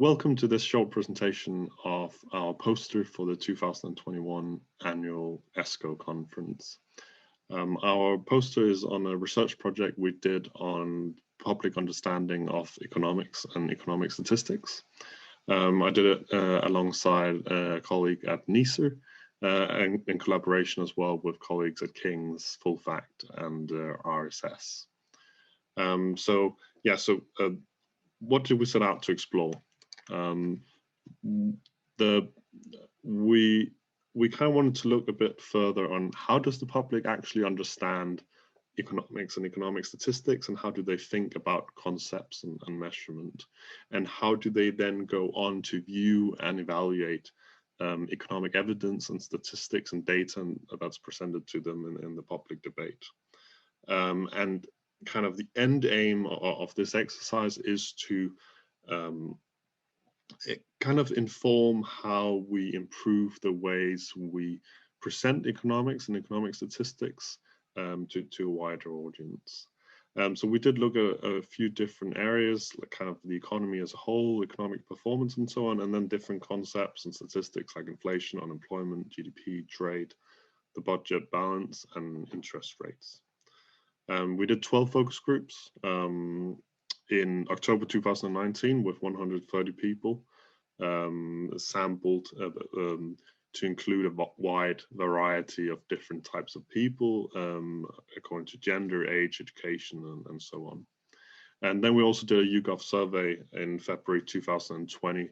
Welcome to this short presentation of our poster for the 2021 annual ESCoE conference. Our poster is on a research project we did on public understanding of economics and economic statistics. I did it alongside a colleague at NISR and in collaboration as well with colleagues at King's, Full Fact and RSS. What did we set out to explore? We kind of wanted to look a bit further on how does the public actually understand economics and economic statistics, and how do they think about concepts and measurement, and how do they then go on to view and evaluate economic evidence and statistics and data that's presented to them in the public debate. And kind of the end aim of this exercise is to kind of inform how we improve the ways we present economics and economic statistics to a wider audience. So we did look at a few different areas, like kind of the economy as a whole, economic performance and so on, and then different concepts and statistics like inflation, unemployment, GDP, trade, the budget balance, and interest rates. We did 12 focus groups in October 2019 with 130 people, sampled to include a wide variety of different types of people according to gender, age, education, and so on. And then we also did a YouGov survey in February 2020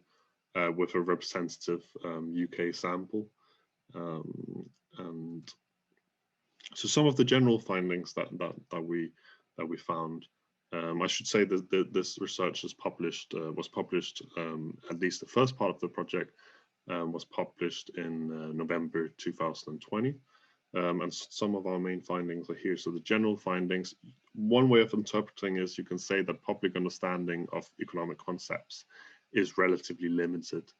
with a representative UK sample. And so some of the general findings that we found. I should say that this research was published, at least the first part of the project was published in November 2020. And some of our main findings are here. So the general findings, one way of interpreting is you can say that public understanding of economic concepts is relatively limited.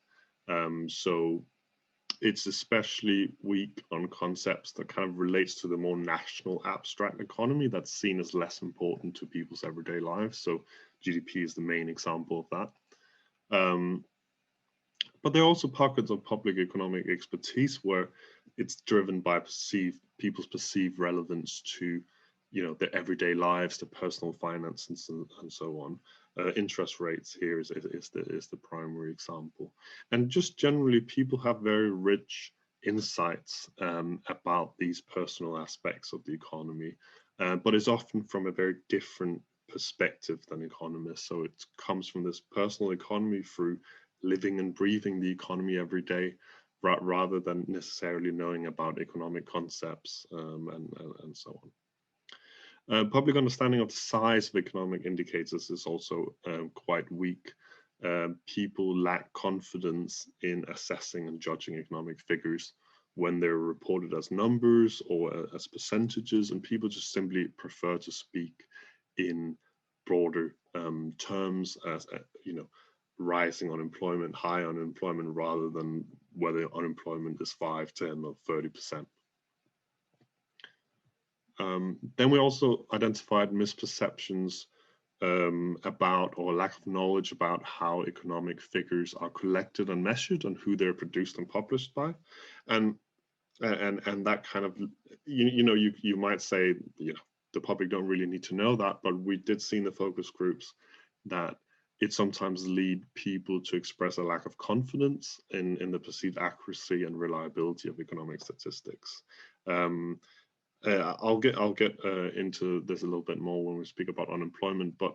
So it's especially weak on concepts that kind of relates to the more national abstract economy that's seen as less important to people's everyday lives. So GDP is the main example of that. But there are also pockets of public economic expertise where it's driven by people's perceived relevance to, their everyday lives, their personal finances, and so on. Interest rates here is the primary example. And just generally, people have very rich insights about these personal aspects of the economy, but it's often from a very different perspective than economists. So it comes from this personal economy through living and breathing the economy every day, rather than necessarily knowing about economic concepts and so on. Public understanding of the size of economic indicators is also quite weak. People lack confidence in assessing and judging economic figures when they're reported as numbers or as percentages, and people just simply prefer to speak in broader terms as, rising unemployment, high unemployment, rather than whether unemployment is 5, 10, or 30%. Then we also identified misperceptions about, or lack of knowledge about, how economic figures are collected and measured and who they're produced and published by, and that kind of, you might say, the public don't really need to know that, but we did see in the focus groups that it sometimes lead people to express a lack of confidence in the perceived accuracy and reliability of economic statistics. I'll get into this a little bit more when we speak about unemployment, but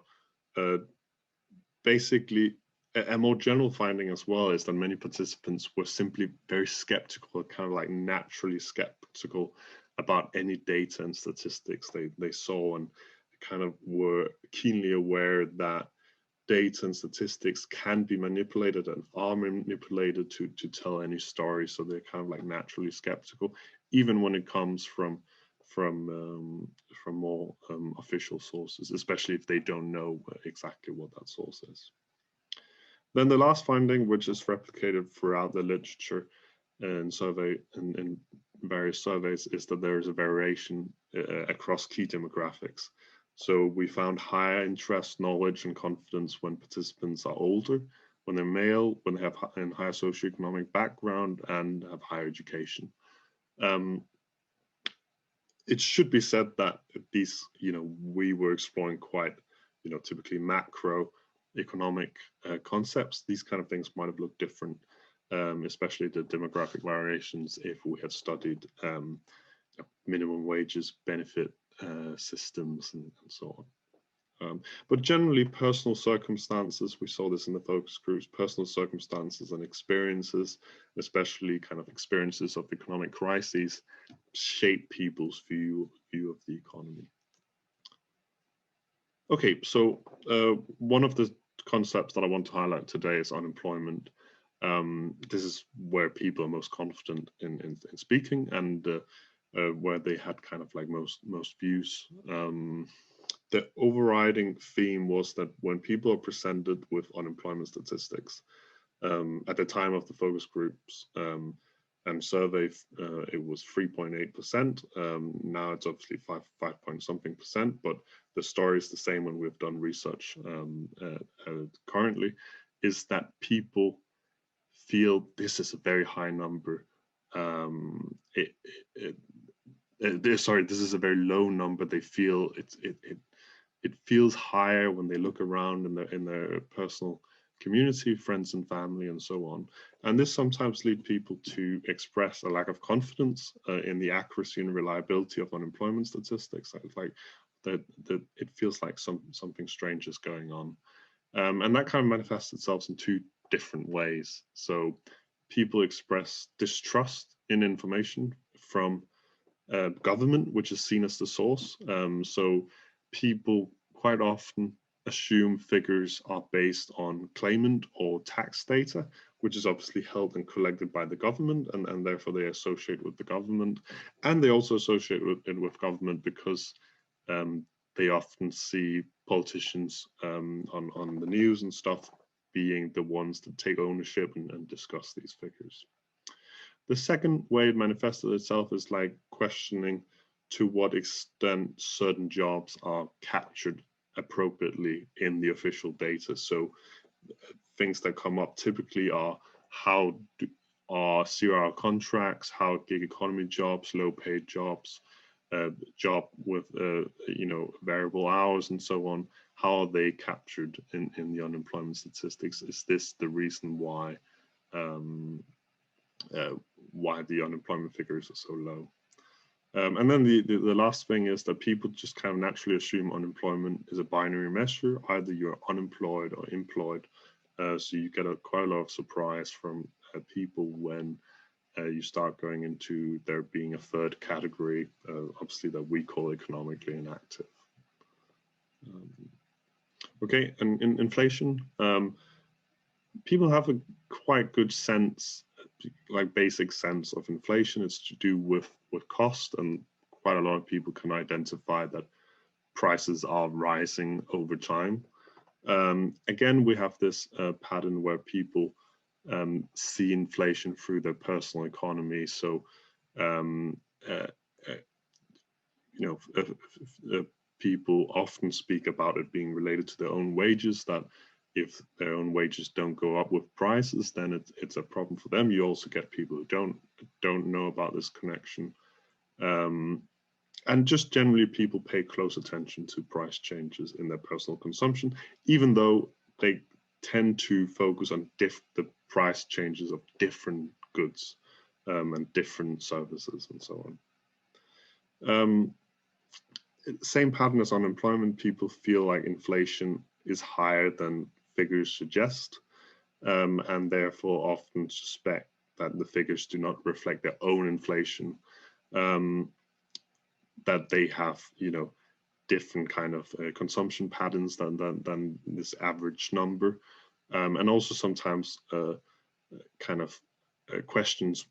basically a more general finding as well is that many participants were simply very skeptical, kind of like naturally skeptical about any data and statistics they saw, and kind of were keenly aware that data and statistics can be manipulated and are manipulated to tell any story. So they're kind of like naturally skeptical, even when it comes from more official sources, especially if they don't know exactly what that source is. Then the last finding, which is replicated throughout the literature and survey in various surveys, is that there is a variation across key demographics. So we found higher interest, knowledge, and confidence when participants are older when they're male, when they have a higher socioeconomic background, and have higher education. It should be said that these, we were exploring quite, typically macroeconomic concepts. These kind of things might have looked different, especially the demographic variations if we had studied minimum wages, benefit systems, and so on. But generally, personal circumstances, we saw this in the focus groups, personal circumstances and experiences, especially kind of experiences of economic crises, shape people's view of the economy. Okay, so one of the concepts that I want to highlight today is unemployment. This is where people are most confident in speaking, and where they had kind of like most views. The overriding theme was that when people are presented with unemployment statistics, at the time of the focus groups and survey, it was 3.8%. Now it's obviously 5 point something percent, but the story is the same when we've done research currently, is that people feel this is a very high number. Sorry, this is a very low number. They feel it feels higher when they look around in their personal community, friends and family, and so on. And this sometimes leads people to express a lack of confidence in the accuracy and reliability of unemployment statistics. Like that it feels like something strange is going on, and that kind of manifests itself in two different ways. So people express distrust in information from government, which is seen as the source. So people quite often assume figures are based on claimant or tax data, which is obviously held and collected by the government, and therefore they associate with the government. And they also associate with government because they often see politicians on the news and stuff being the ones that take ownership and discuss these figures. The second way it manifested itself is like questioning to what extent certain jobs are captured appropriately in the official data. So things that come up typically are are 0-hour contracts, how gig economy jobs, low paid jobs, job with variable hours and so on, how are they captured in the unemployment statistics? Is this the reason why the unemployment figures are so low? And then the last thing is that people just kind of naturally assume unemployment is a binary measure. Either you're unemployed or employed. So you get quite a lot of surprise from people when you start going into there being a third category, obviously that we call economically inactive. Okay, and in inflation, people have a quite good sense, like basic sense of inflation. It's to do with cost, and quite a lot of people can identify that prices are rising over time. Again, we have this pattern where people see inflation through their personal economy. So, people often speak about it being related to their own wages, that if their own wages don't go up with prices, then it's a problem for them. You also get people who don't know about this connection. And just generally, people pay close attention to price changes in their personal consumption, even though they tend to focus on the price changes of different goods and different services and so on. Same pattern as unemployment, people feel like inflation is higher than figures suggest, and therefore often suspect that the figures do not reflect their own inflation, that they have, different kind of consumption patterns than this average number, and also sometimes kind of questions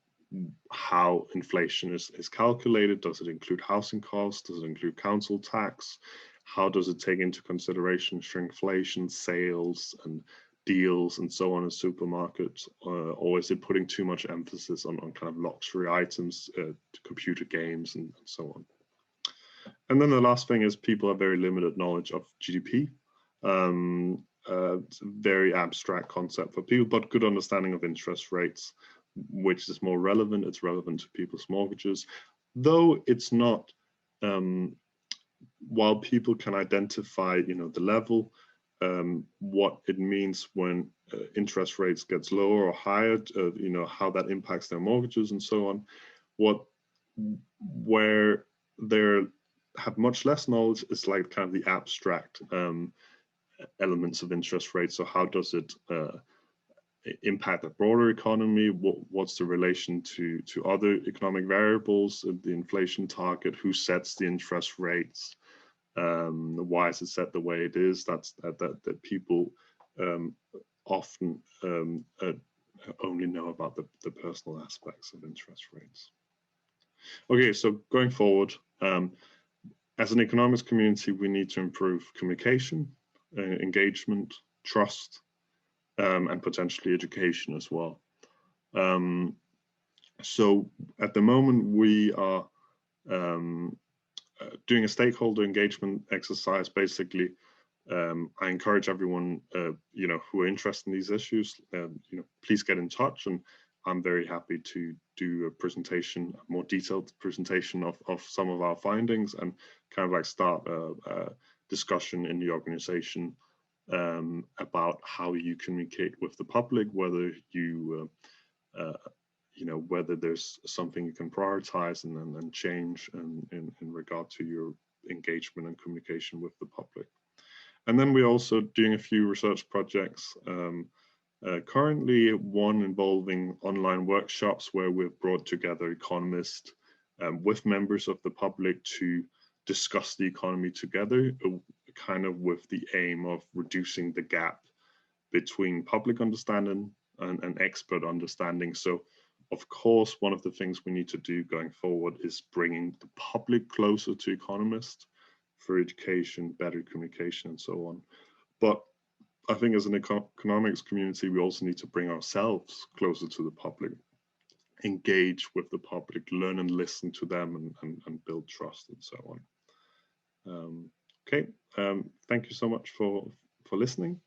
how inflation is calculated. Does it include housing costs? Does it include council tax? How does it take into consideration shrinkflation, sales and deals and so on in supermarkets? Or is it putting too much emphasis on kind of luxury items, computer games and so on? And then the last thing is people have very limited knowledge of GDP. it's a very abstract concept for people, but good understanding of interest rates, which is more relevant. It's relevant to people's mortgages, though it's not. While people can identify, the level, what it means when interest rates gets lower or higher, how that impacts their mortgages and so on. Where they have much less knowledge is like kind of the abstract elements of interest rates. So how does it impact the broader economy? What's the relation to other economic variables, the inflation target, who sets the interest rates, why is it set the way it is? That people often only know about the personal aspects of interest rates. Okay, so going forward, as an economics community, we need to improve communication, engagement, trust, and potentially education as well. So at the moment, we are doing a stakeholder engagement exercise. Basically, I encourage everyone, who are interested in these issues, please get in touch, and I'm very happy to do a presentation, a more detailed presentation of some of our findings, and kind of like start a discussion in the organization about how you communicate with the public, whether you whether there's something you can prioritize and change in regard to your engagement and communication with the public. And then we're also doing a few research projects. Currently, one involving online workshops where we've brought together economists with members of the public to discuss the economy together, kind of with the aim of reducing the gap between public understanding and expert understanding. So, of course, one of the things we need to do going forward is bringing the public closer to economists for education, better communication, and so on. But I think as an economics community, we also need to bring ourselves closer to the public, engage with the public, learn and listen to them, and build trust and so on. Okay, thank you so much for listening.